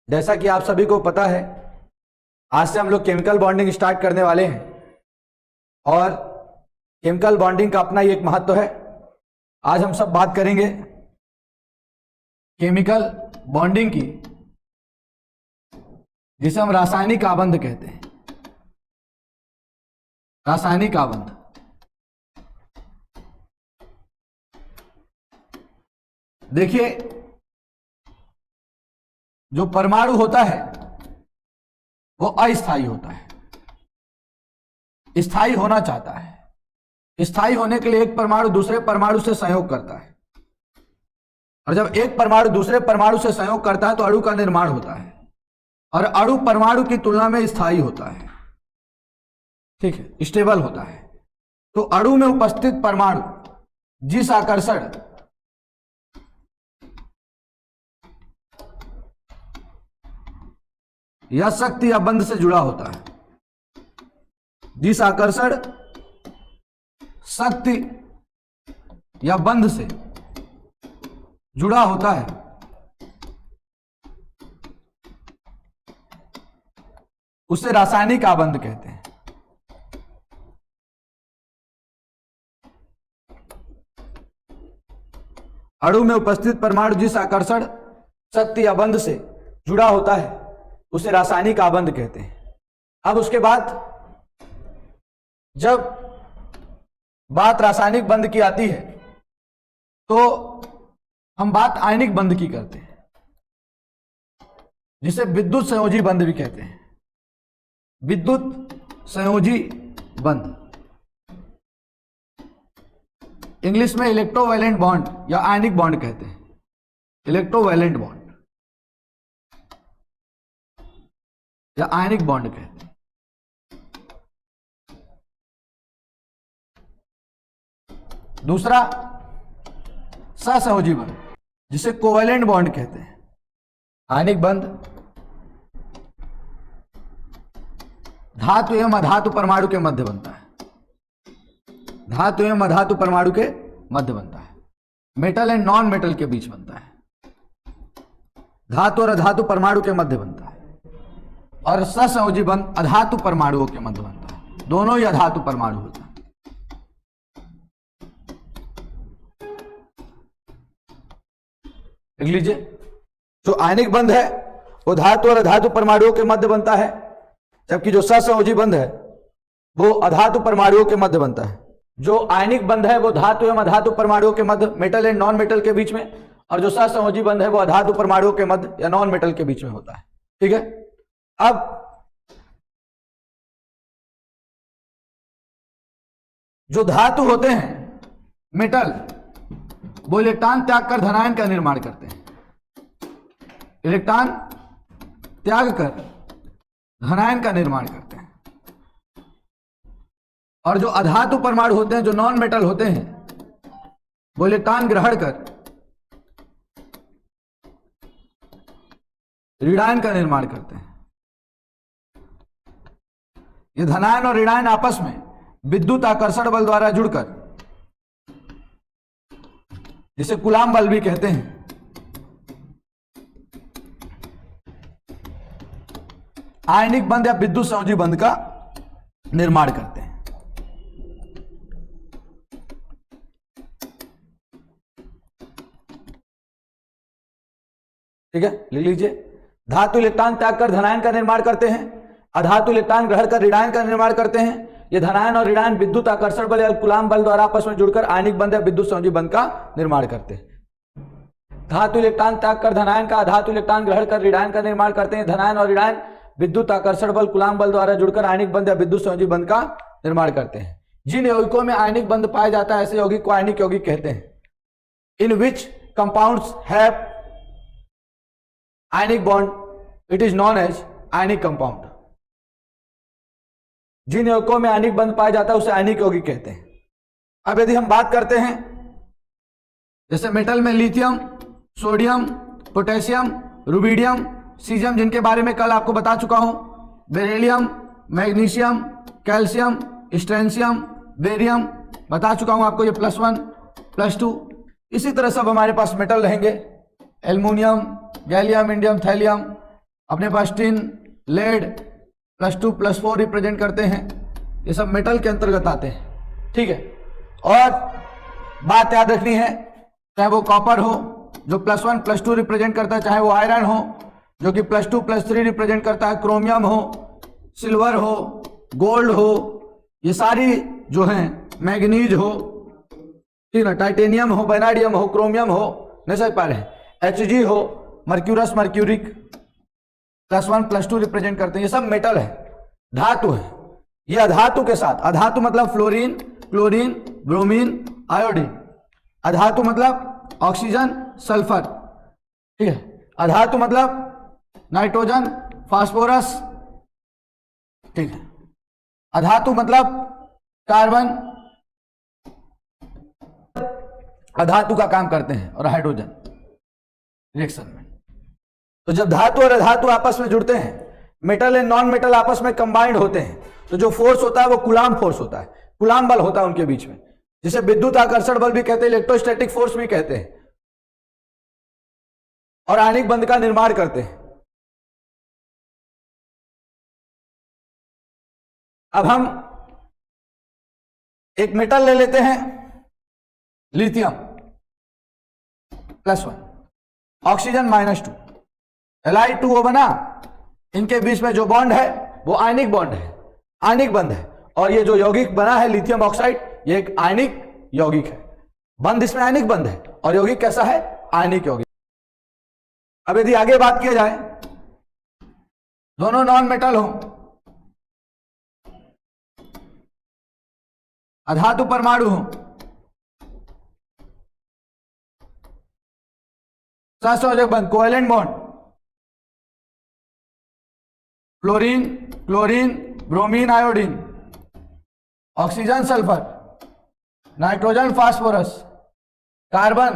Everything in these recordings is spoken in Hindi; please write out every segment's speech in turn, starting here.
जैसा कि आप सभी को पता है, आज से हम लोग केमिकल बॉन्डिंग स्टार्ट करने वाले हैं और केमिकल बॉन्डिंग का अपना ही एक महत्व है। आज हम सब बात करेंगे केमिकल बॉन्डिंग की, जिसे हम रासायनिक आबंध कहते हैं। रासायनिक आबंध देखिए, जो परमाणु होता है वो अस्थायी होता है, स्थायी होना चाहता है। स्थायी होने के लिए एक परमाणु दूसरे परमाणु से सहयोग करता है, और जब एक परमाणु दूसरे परमाणु से सहयोग करता है तो अणु का निर्माण होता है, और अणु परमाणु की तुलना में स्थायी होता है, ठीक है, स्टेबल होता है। तो अणु में उपस्थित परमाणु जिस आकर्षण या शक्ति या बंध से जुड़ा होता है, जिस आकर्षण, शक्ति या बंध से जुड़ा होता है, उसे रासायनिक आबंध कहते हैं। अणु में उपस्थित परमाणु जिस आकर्षण, शक्ति या बंध से जुड़ा होता है उसे रासायनिक आबंध कहते हैं। अब उसके बाद जब बात रासायनिक बंध की आती है तो हम बात आयनिक बंध की करते हैं, जिसे विद्युत संयोजी बंध भी कहते हैं। विद्युत संयोजी बंध, इंग्लिश में इलेक्ट्रोवैलेंट बॉन्ड या आयनिक बॉन्ड कहते हैं। इलेक्ट्रोवैलेंट बॉन्ड या आयनिक बॉन्ड कहते हैं। दूसरा सहसंयोजी बंध, जिसे कोवैलेंट बॉन्ड कहते हैं। आयनिक बंध धातु एवं अधातु परमाणु के मध्य बनता है। धातु एवं अधातु परमाणु के मध्य बनता है। मेटल एंड नॉन मेटल के बीच बनता है। धातु और अधातु परमाणु के मध्य बनता है। और सहसंयोजी बंध अधातु परमाणुओं के मध्य बनता है। दोनों ही अधातु परमाणु होता है। लिख लीजिए, जो आयनिक बंध है वो धातु और अधातु परमाणुओं के मध्य बनता है, जबकि जो सहसंयोजी बंध है वो अधातु परमाणुओं के मध्य बनता है। जो आयनिक बंध है वो धातु एवं अधातु परमाणुओं के मध्य, मेटल एंड नॉन मेटल के बीच में, और जो सहसंयोजी बंध है वो अधातु परमाणुओं के मध्य या नॉन मेटल के बीच में होता है। ठीक है। अब जो धातु होते हैं मेटल, वो इलेक्ट्रॉन त्याग कर धनायन का निर्माण करते हैं। इलेक्ट्रॉन त्याग कर धनायन का निर्माण करते हैं। और जो अधातु परमाणु होते हैं, जो नॉन मेटल होते हैं, वो इलेक्ट्रॉन ग्रहण कर ऋणायन का निर्माण करते हैं। ये धनायन और ऋणायन आपस में विद्युत आकर्षण बल द्वारा जुड़कर, जिसे कूलाम बल भी कहते हैं, आयनिक बंध या विद्युत संयोजी बंध का निर्माण करते हैं। ठीक है, लिख लीजिए। धातु इलेक्ट्रॉन त्याग कर धनायन का निर्माण करते हैं। अधातु इलेक्ट्रॉन ग्रहण कर ऋणायन का निर्माण करते हैं। ये धनायन और ऋणायन विद्युत आकर्षण बल या कूलाम बल द्वारा आपस में जुड़कर आयनिक बंध या विद्युत संयोजी बंध का निर्माण करते हैं। धातु इलेक्ट्रॉन त्याग कर धनायन का, अधातु इलेक्ट्रॉन ग्रहण कर ऋणायन का निर्माण करते हैं। धनायन और ऋणायन विद्युत आकर्षण बल कूलाम बल द्वारा जुड़कर आयनिक बंध या विद्युत संयोजी बंध का निर्माण करते हैं। जिन यौगिकों में आयनिक बंध पाया जाता है ऐसे यौगिक को आयनिक यौगिक कहते हैं। इन विच कंपाउंड्स हैव आयनिक bond, it is known as आयनिक कंपाउंड। जिन यौगिकों में आयनिक बंध पाया जाता है उसे आयनिक यौगिक कहते हैं। अब यदि हम बात करते हैं, जैसे मेटल में lithium, sodium, potassium, rubidium, caesium, जिनके बारे में कल आपको बता चुका हूं, बेरिलियम, मैग्नीशियम, कैल्शियम, स्ट्रेंशियम, बेरियम बता चुका हूं आपको, ये +1, +2। इसी तरह सब हमारे पास मेटल रहेंगे, एल्युमिनियम, गैलियम, इंडियम, थैलियम अपने पास टिन, लेड, +2 +4 रिप्रेजेंट करते हैं, ये सब मेटल के अंतर्गत आते हैं, ठीक है। और बात याद रखनी है, चाहे वो कॉपर हो जो +1 +2 रिप्रेजेंट करता है, चाहे वो आयरन हो जो कि +2 +3 रिप्रेजेंट करता है, क्रोमियम हो, सिल्वर हो, गोल्ड हो, ये सारी जो हैं, मैग्नीज हो, ठीक है, टाइटेनियम हो, वैनाडियम हो, क्रोमियम हो, नहीं समझ पा रहे हैं, Hg हो, मर्क्यूरस, मर्क्यूरिक, +1 +2 रिप्रेजेंट करते हैं, ये सब मेटल है, धातु है। ये अधातु के साथ, अधातु मतलब फ्लोरीन, क्लोरीन, ब्रोमीन, आयोडीन, अधातु मतलब ऑक्सीजन, सल्फर, ठीक है, अधातु मतलब नाइट्रोजन, फास्फोरस, ठीक है, अधातु मतलब कार्बन, अधातु का काम करते हैं, और हाइड्रोजन रिएक्शन में। तो जब धातु और अधातु आपस में जुड़ते हैं, मेटल एंड नॉन मेटल आपस में कंबाइंड होते हैं, तो जो फोर्स होता है वो कूलाम फोर्स होता है, कूलाम बल होता है उनके बीच में, जिसे विद्युत आकर्षण बल भी कहते हैं, इलेक्ट्रोस्टैटिक फोर्स भी कहते हैं, और आणिक बंध का निर्माण करते हैं। अब हम एक मेटल ले लेते हैं, लिथियम +1, ऑक्सीजन -2, Li2O बना, इनके बीच में जो बॉन्ड है वो आयनिक बॉन्ड है, आयनिक बंध है, और ये जो यौगिक बना है लिथियम ऑक्साइड, ये एक आयनिक यौगिक है, बंध इसमें आयनिक बंध है, और यौगिक कैसा है, आयनिक यौगिक। अब यदि आगे बात किया जाए, दोनों नॉन मेटल हो, अधातु परमाणु हो, सहसंयोजक बंध, covalent bond, fluorine, chlorine, bromine, iodine, oxygen, sulphur, nitrogen, phosphorus, carbon,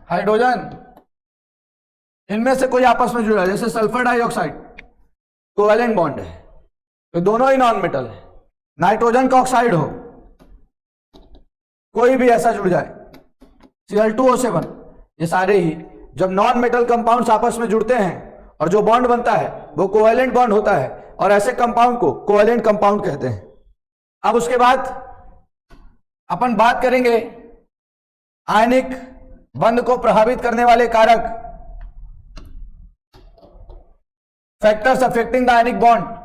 hydrogen, इनमें से कोई आपस में जुड़ा, जैसे सल्फर डाइऑक्साइड, कोवेलेंट बॉन्ड है, तो दोनों ही नॉन मेटल है। नाइट्रोजन का ऑक्साइड हो, कोई भी ऐसा जुड़ जाए, Cl2O7, ये सारे ही जब नॉन मेटल कंपाउंड्स आपस में जुड़ते हैं और जो बॉन्ड बनता है वो कोवेलेंट बॉन्ड होता है, और ऐसे कंपाउंड को कोवेलेंट कंपाउंड कहते हैं। अब उसके बाद अपन बात करेंगे आयनिक बंध को प्रभावित करने वाले कारक, फैक्टर्स अफेक्टिंग द आयनिक बॉन्ड।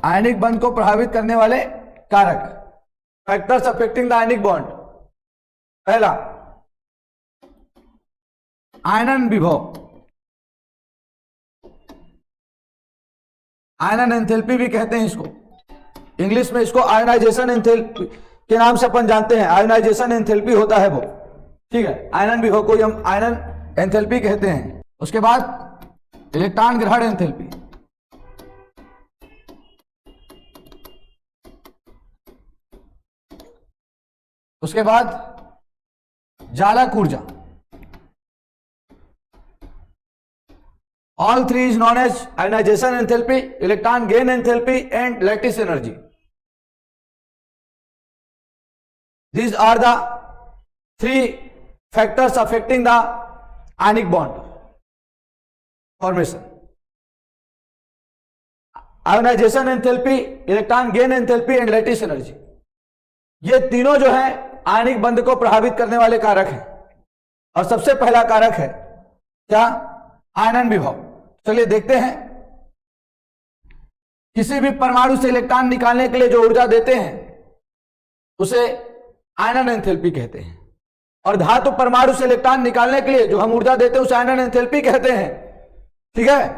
आयनिक बंध को प्रभावित करने वाले कारक, फैक्टर्स अफेक्टिंग द आयनिक बॉन्ड। पहला, आयनन विभव, आयनन एंथैल्पी भी कहते हैं इसको, इंग्लिश में इसको आयनाइजेशन एंथैल्पी के नाम से अपन जानते हैं, आयनाइजेशन एंथैल्पी होता है वो, ठीक है, आयनन विभव को हम आयनन एंथैल्पी कहते हैं। उसके बाद इलेक्ट्रॉन ग्रहण एंथैल्पी, उसके बाद जालक ऊर्जा, all three is known as ionization enthalpy, electron gain enthalpy and lattice energy. These are the three factors affecting the ionic bond formation. Ionization enthalpy, electron gain enthalpy and lattice energy, ये तीनों जो है आयनिक बंध को प्रभावित करने वाले कारक हैं। और सबसे पहला कारक है क्या, आयनन विभव। चलिए देखते हैं, किसी भी परमाणु से इलेक्ट्रॉन निकालने के लिए जो ऊर्जा देते हैं उसे आयनन एंथैल्पी कहते हैं, और धातु परमाणु से इलेक्ट्रॉन निकालने के लिए जो हम ऊर्जा देते हैं उसे आयनन एंथैल्पी कहते हैं, ठीक है।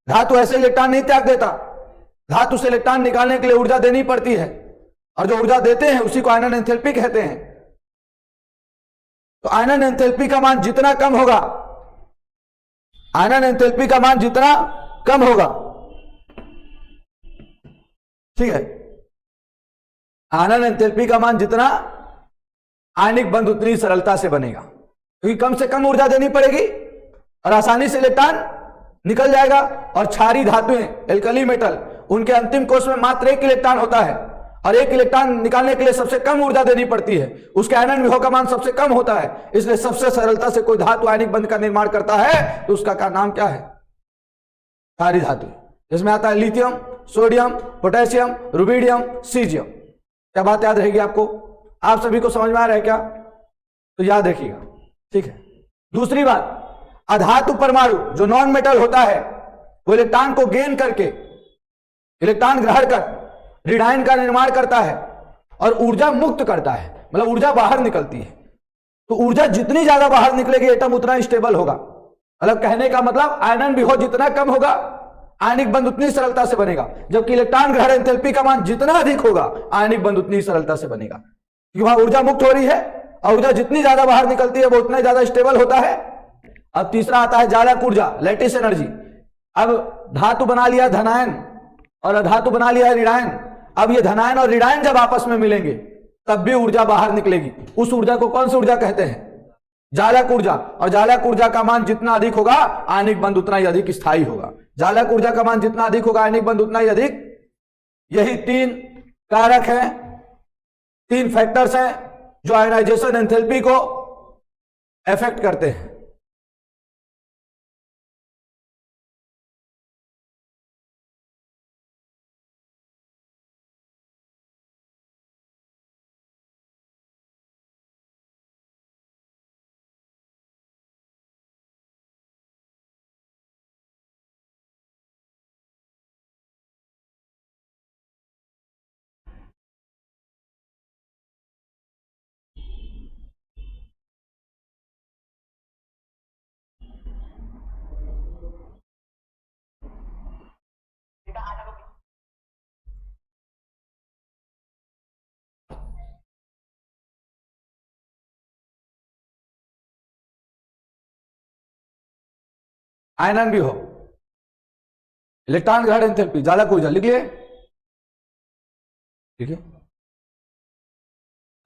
धातु ऐसे इलेक्ट्रॉन नहीं त्याग देता, धातु से इलेक्ट्रॉन निकालने के लिए ऊर्जा देनी पड़ती है, और जो ऊर्जा देते हैं उसी को आयनन एंथैल्पी कहते हैं। तो आयनन एंथैल्पी का मान जितना कम होगा, आयनन एंथैल्पी का मान जितना कम होगा, ठीक है, आयनन एंथैल्पी का मान जितना, आयनिक बंध उतनी सरलता से बनेगा, क्योंकि कम से कम ऊर्जा देनी पड़ेगी और आसानी से इलेक्ट्रॉन निकल जाएगा, और क्षारीय धातुएं एल्कली मेटल उनके अंतिम कोष में मात्र एक इलेक्ट्रॉन होता है, और एक इलेक्ट्रॉन निकालने के लिए सबसे कम ऊर्जा देनी पड़ती है, उसके आयनन विभव का मान सबसे कम होता है, इसलिए सबसे सरलता से कोई धातु आयनिक बंध का निर्माण करता है तो उसका नाम क्या है? क्षारीय धातु। इसमें आता है lithium, sodium, potassium, rubidium, caesium. क्या बात याद रहेगी आपको? आप सभी को समझ में आ रहा है क्या? तो याद रखिएगा, ठीक है। दूसरी बात, अधातु परमाणु जो नॉन मेटल होता है वो इलेक्ट्रॉन को गेन करके, इलेक्ट्रॉन ग्रहण कर ऋणायन का निर्माण करता है और ऊर्जा मुक्त करता है, मतलब ऊर्जा बाहर निकलती है। तो ऊर्जा जितनी ज्यादा बाहर निकलेगी एटम उतना स्टेबल होगा, मतलब कहने का मतलब आयनन विभव जितना कम होगा आयनिक बंध उतनी सरलता से बनेगा, जबकि इलेक्ट्रॉन ग्रहण एंथैल्पी का मान जितना अधिक होगा आयनिक बंध उतनी सरलता से बनेगा, क्योंकि वहां ऊर्जा मुक्त हो रही है और ऊर्जा जितनी ज्यादा बाहर निकलती है वो उतना ज्यादा स्टेबल होता है। अब तीसरा आता है जालक ऊर्जा, लैटिस एनर्जी। अब धातु बना लिया धनायन और अधातु बना लिया ऋणायन। अब ये धनायन और ऋणायन जब आपस में मिलेंगे तब भी ऊर्जा बाहर निकलेगी। उस ऊर्जा को कौन सी ऊर्जा कहते हैं? जालक ऊर्जा। और जालक ऊर्जा का मान जितना अधिक होगा आयनिक बंध उतना ही अधिक स्थायी होगा। जालक ऊर्जा का मान जितना अधिक होगा आयनिक बंध उतना ही अधिक। यही तीन कारक हैं, तीन फैक्टर्स हैं जो आयनाइजेशन एंथैल्पी को अफेक्ट करते हैं। आयनन भी हो, इलेक्ट्रॉन ग्रहण एंथैल्पी, जालक ऊर्जा लिख लिए, ठीक है।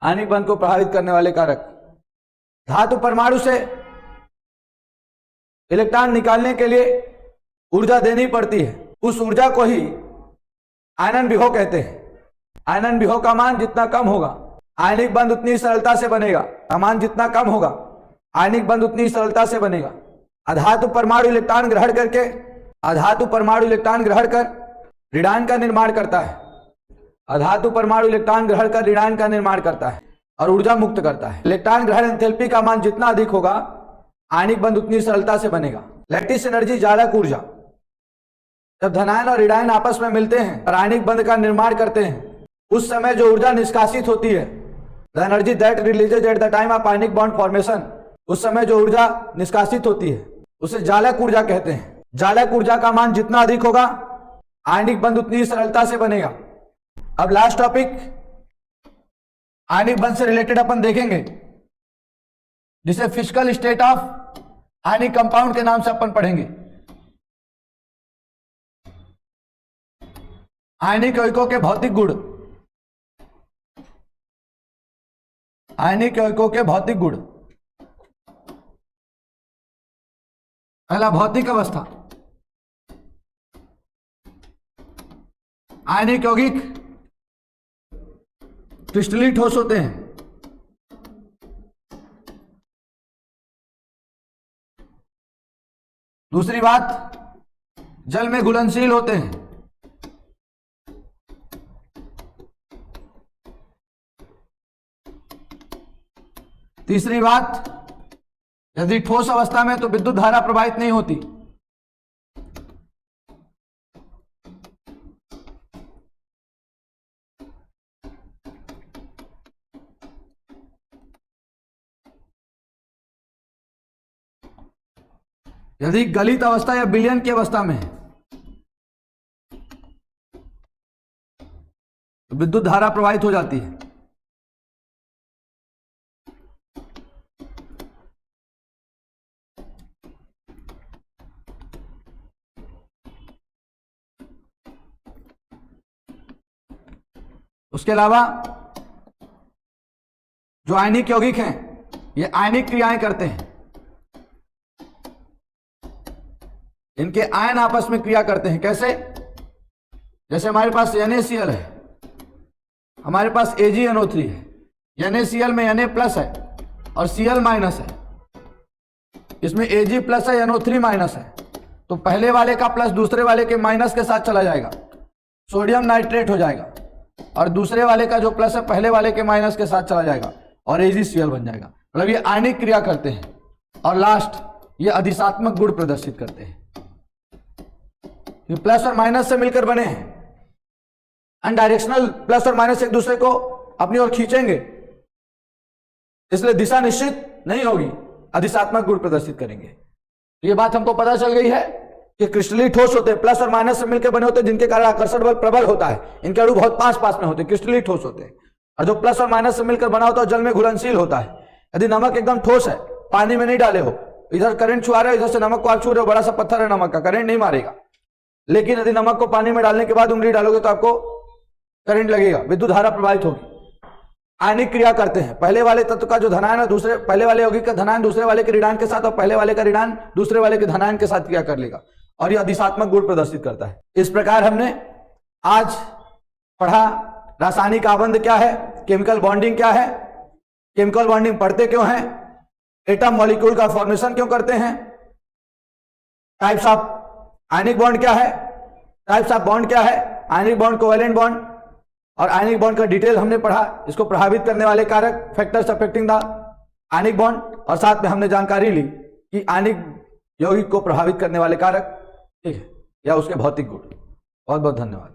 आयनिक बंध को प्रभावित करने वाले कारक। धातु परमाणु से इलेक्ट्रॉन निकालने के लिए ऊर्जा देनी पड़ती है, उस ऊर्जा को ही आयनन विभव कहते हैं। आयनन विभव का मान जितना कम होगा आयनिक बंध उतनी सरलता से बनेगा, मान जितना कम होगा आयनिक बंध उतनी सरलता से बनेगा। अधातु परमाणु इलेक्ट्रॉन ग्रहण करके, अधातु परमाणु इलेक्ट्रॉन ग्रहण कर ऋणायन का निर्माण करता है। अधातु परमाणु इलेक्ट्रॉन ग्रहण कर ऋणायन का निर्माण करता है और ऊर्जा मुक्त करता है। इलेक्ट्रॉन ग्रहण एंथैल्पी का मान जितना अधिक होगा आयनिक बंध उतनी सरलता से बनेगा। लैटिस एनर्जी, जालक ऊर्जा। जब धनायन और ऋणायन आपस में मिलते हैं और आयनिक बंध का निर्माण करते हैं उस समय जो ऊर्जा निष्कासित होती है, the energy that releases at the time of ionic bond formation, उस समय जो ऊर्जा निष्कासित होती है उसे जालक ऊर्जा कहते हैं। जालक ऊर्जा का मान जितना अधिक होगा आयनिक बंध उतनी ही सरलता से बनेगा। अब लास्ट टॉपिक आयनिक बंध से रिलेटेड अपन देखेंगे, जिसे physical state of ionic compound के नाम से अपन पढ़ेंगे। आयनिक यौगिकों के भौतिक गुण। आयनिक यौगिकों के भौतिक गुण। पहला भौतिक अवस्था। आयनिक यौगिक क्रिस्टलीय ठोस होते हैं। दूसरी बात, जल में घुलनशील होते हैं। तीसरी बात, यदि ठोस अवस्था में तो विद्युत धारा प्रवाहित नहीं होती। यदि गलित अवस्था या विलयन की अवस्था में है तो विद्युत धारा प्रवाहित हो जाती है। उसके अलावा जो आयनिक यौगिक हैं ये आयनिक क्रियाएं करते हैं। इनके आयन आपस में क्रिया करते हैं। कैसे? जैसे हमारे पास NaCl है, हमारे पास AgNO3 है, NaCl में Na प्लस है और Cl माइनस है, इसमें Ag प्लस है, NO3 माइनस है, तो पहले वाले का प्लस दूसरे वाले के माइनस के साथ चला जाएगा, सोडियम नाइट्रेट हो जाएगा, और दूसरे वाले का जो प्लस है पहले वाले के माइनस के साथ चला जाएगा और AgCl बन जाएगा। मतलब ये आयनिक क्रिया करते हैं। और लास्ट ये अधिशात्मक गुण प्रदर्शित करते हैं। ये प्लस और माइनस से मिलकर बने हैं, अनडायरेक्शनल प्लस और माइनस एक दूसरे को अपनी ओर खींचेंगे, इसलिए दिशा निश्चित नहीं होगी, अधिशात्मक गुण प्रदर्शित करेंगे। ये बात हमको पता चल गई है कि क्रिस्टलीय ठोस होते हैं, प्लस और माइनस से मिलकर बने होते हैं, जिनके कारण आकर्षण बल प्रबल होता है। इनके अणु बहुत पास पास में होते हैं, क्रिस्टलीय ठोस होते हैं। और जो प्लस और माइनस से मिलकर बना होता है जल में घुलनशील होता है। यदि नमक एकदम ठोस है, पानी में नहीं डाले हो, इधर करंट छुआ रहे हो, इधर से नमक को आप छू रहे हो, बड़ा सा पत्थर है नमक का, करंट नहीं मारेगा। लेकिन यदि नमक को पानी में डालने के बाद उंगली डालोगे तो आपको करंट लगेगा, विद्युत धारा प्रवाहित होगी। आयनिक क्रिया करते हैं। पहले वाले तत्व का जो धनायन है दूसरे, पहले वाले यौगिक का धनायन दूसरे वाले के ऋणायन के साथ, और पहले वाले का ऋणायन दूसरे वाले के धनायन के साथ क्रिया कर लेगा, और यह अधिशात्मक गुण प्रदर्शित करता है। इस प्रकार हमने आज पढ़ा रासायनिक आबंध क्या है, केमिकल बॉन्डिंग क्या है, केमिकल बॉन्डिंग पढ़ते क्यों हैं, एटम मॉलिक्यूल का फॉर्मेशन क्यों करते हैं, टाइप्स ऑफ आयनिक बॉन्ड क्या है, टाइप्स ऑफ बॉन्ड क्या है, आयनिक बॉन्ड, कोवेलेंट बॉन्ड, और आयनिक बॉन्ड का डिटेल हमने पढ़ा, इसको प्रभावित करने वाले कारक, फैक्टर्स अफेक्टिंग द आयनिक बॉन्ड, और साथ में हमने जानकारी ली कि आयनिक यौगिक को प्रभावित करने वाले कारक, ठीक है, या उसके भौतिक गुण। बहुत बहुत धन्यवाद।